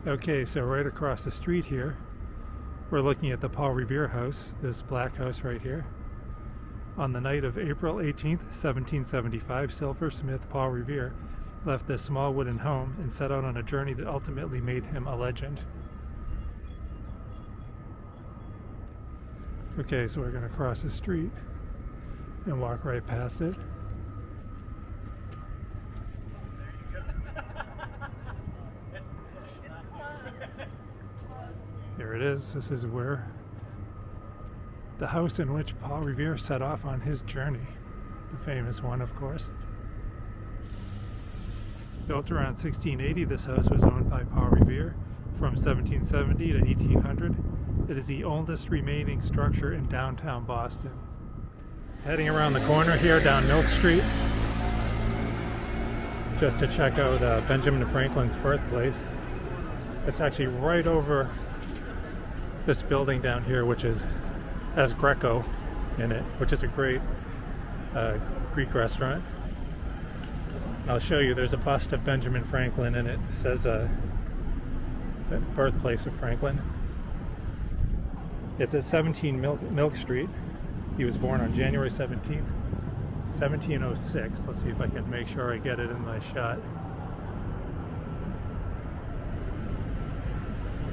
Okay, so right across the street here, we're looking at the Paul Revere house, this black house right here. On the night of April 18th, 1775, silversmith Paul Revere left this small wooden home and set out on a journey that ultimately made him a legend. Okay, so we're going to cross the street and walk right past it. Here it is. This is where the house in which Paul Revere set off on his journey. The famous one, of course. Built around 1680, this house was owned by Paul Revere from 1770 to 1800. It is the oldest remaining structure in downtown Boston. Heading around the corner here down Milk Street, just to check out Benjamin Franklin's birthplace. It's actually right over this building down here, which has Greco in it, which is a great Greek restaurant. I'll show you, there's a bust of Benjamin Franklin and it says the birthplace of Franklin. It's at 17 Milk Street. He was born on January 17th, 1706. Let's see if I can make sure I get it in my shot.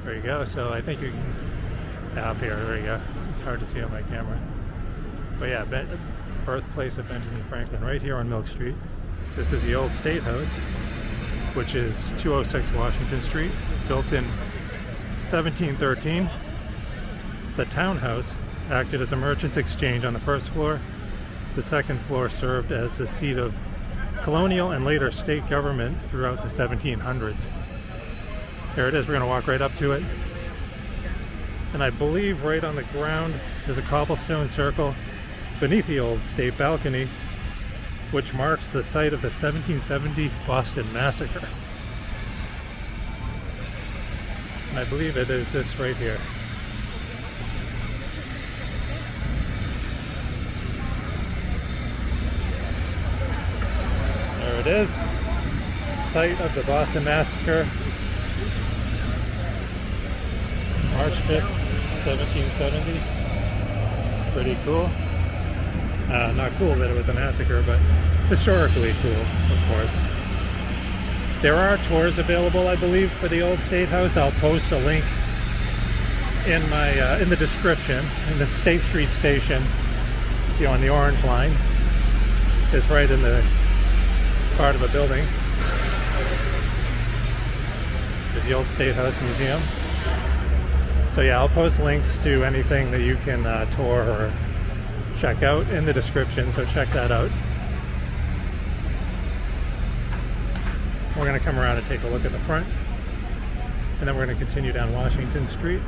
There you go. So I think you can, up here, there you go. It's hard to see on my camera. But yeah, birthplace of Benjamin Franklin right here on Milk Street. This is the old State House, which is 206 Washington Street, built in 1713. The townhouse acted as a merchant's exchange on the first floor. The second floor served as the seat of colonial and later state government throughout the 1700s. There it is, we're going to walk right up to it. And I believe right on the ground is a cobblestone circle beneath the old state balcony, which marks the site of the 1770 Boston Massacre. And I believe it is this right here. There it is. Site of the Boston Massacre. March 5th, 1770. Pretty cool. Not cool that it was a massacre, but historically cool, of course. There are tours available, I believe, for the old State House. I'll post a link in my in the description. In the State Street station, on the orange line, it's right in the part of a building. There's the old State House Museum. So yeah, I'll post links to anything that you can tour or check out in the description, so check that out. We're going to come around and take a look at the front, and then we're going to continue down Washington Street.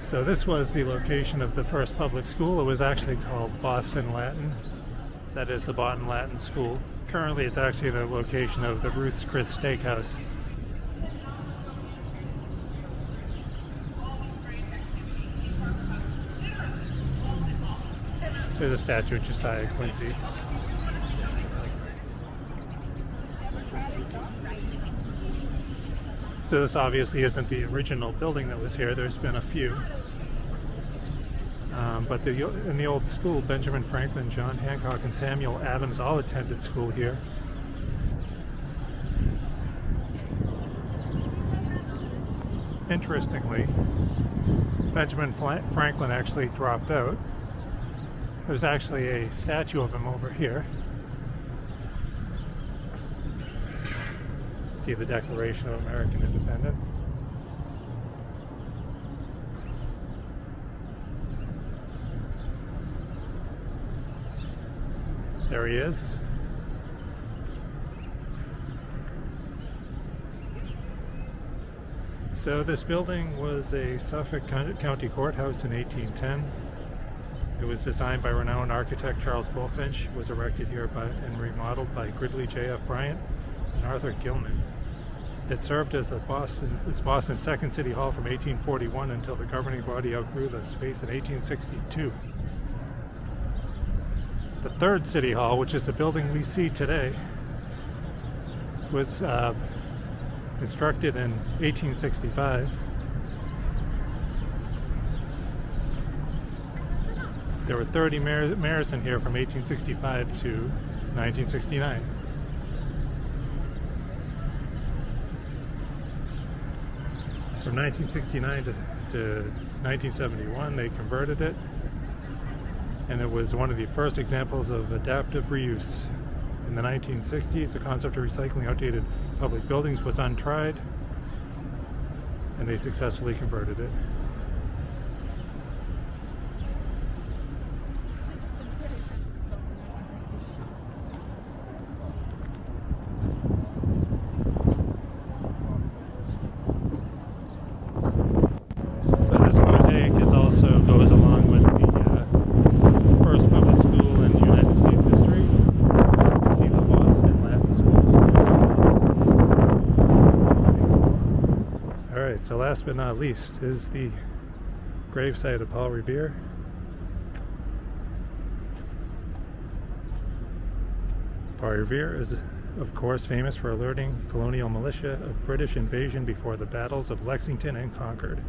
So this was the location of the first public school. It was actually called Boston Latin. That is the Boston Latin School. Currently it's actually the location of the Ruth's Chris Steakhouse. There's a statue of Josiah Quincy. So this obviously isn't the original building that was here. There's been a few. But in the old school, Benjamin Franklin, John Hancock, and Samuel Adams all attended school here. Interestingly, Benjamin Franklin actually dropped out. There's actually a statue of him over here. See the Declaration of American Independence. There he is. So this building was a Suffolk County courthouse in 1810. It was designed by renowned architect Charles Bulfinch. It was erected here and remodeled by Gridley J.F. Bryant and Arthur Gilman. It served as Boston's second city hall from 1841 until the governing body outgrew the space in 1862. The third city hall, which is the building we see today, was constructed in 1865. There were 30 mayors in here from 1865 to 1969. From 1969 to 1971, they converted it, and it was one of the first examples of adaptive reuse. In the 1960s, the concept of recycling outdated public buildings was untried, and they successfully converted it. Goes along with the first public school in United States history. You see the Boston Latin School. Alright, so last but not least is the gravesite of Paul Revere. Paul Revere is, of course, famous for alerting colonial militia of British invasion before the battles of Lexington and Concord.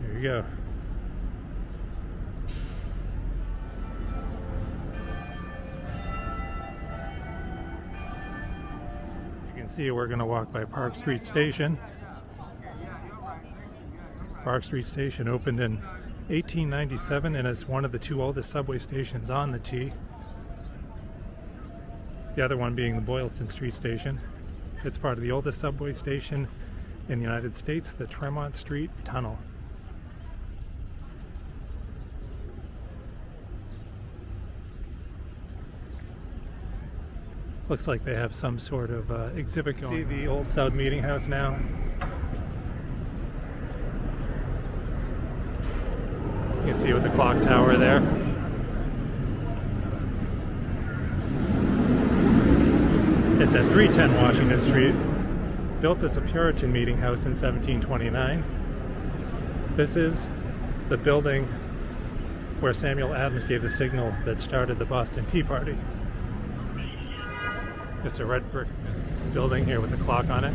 There you go. You can see we're going to walk by Park Street Station. Park Street Station opened in 1897 and is one of the two oldest subway stations on the T. The other one being the Boylston Street Station. It's part of the oldest subway station in the United States, the Tremont Street Tunnel. Looks like they have some sort of exhibit going. See the Old South Meeting House now. You can see with the clock tower there. It's at 310 Washington Street, built as a Puritan meeting house in 1729. This is the building where Samuel Adams gave the signal that started the Boston Tea Party. It's a red brick building here with a clock on it.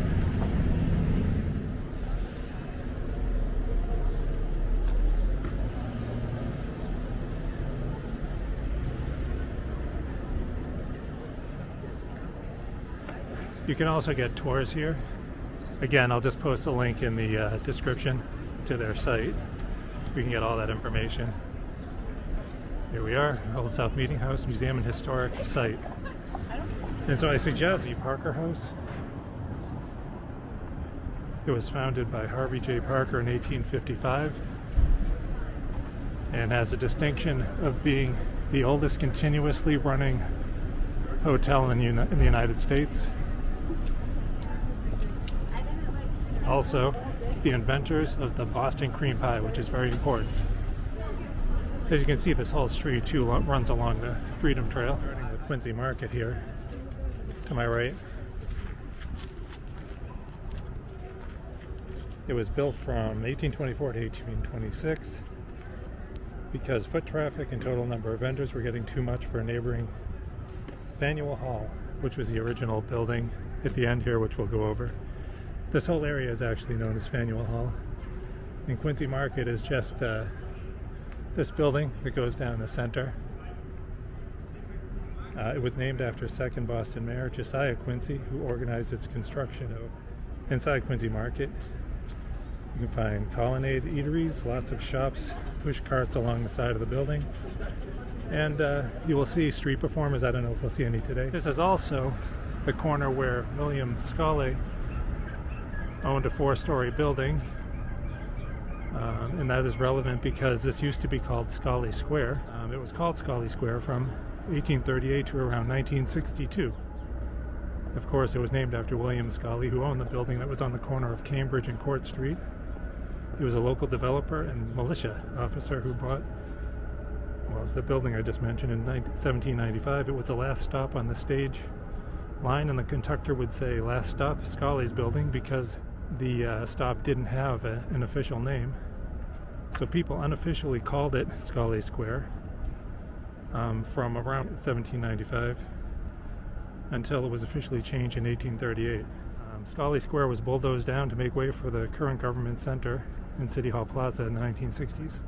You can also get tours here. Again, I'll just post a link in the description to their site. We can get all that information. Here we are, Old South Meeting House, Museum and Historic Site. And so I suggest the Parker House. It was founded by Harvey J. Parker in 1855 and has the distinction of being the oldest continuously running hotel in the United States. Also, the inventors of the Boston cream pie, which is very important. As you can see, this whole street too runs along the Freedom Trail. Starting with Quincy Market here, to my right. It was built from 1824 to 1826 because foot traffic and total number of vendors were getting too much for neighboring Faneuil Hall, which was the original building at the end here, which we'll go over. This whole area is actually known as Faneuil Hall. And Quincy Market is just this building that goes down the center. It was named after second Boston Mayor Josiah Quincy, who organized its construction. Inside Quincy Market, you can find colonnade eateries, lots of shops, push carts along the side of the building, and you will see street performers. I don't know if we'll see any today. This is also the corner where William Scollay owned a 4-story building, and that is relevant because this used to be called Scollay Square. It was called Scollay Square from 1838 to around 1962. Of course, it was named after William Scollay, who owned the building that was on the corner of Cambridge and Court Street. He was a local developer and militia officer who bought the building I just mentioned in 1795. It was the last stop on the stage line, and the conductor would say last stop Scollay's building, because the stop didn't have an official name. So people unofficially called it Scollay Square from around 1795 until it was officially changed in 1838. Scollay Square was bulldozed down to make way for the current government center in City Hall Plaza in the 1960s.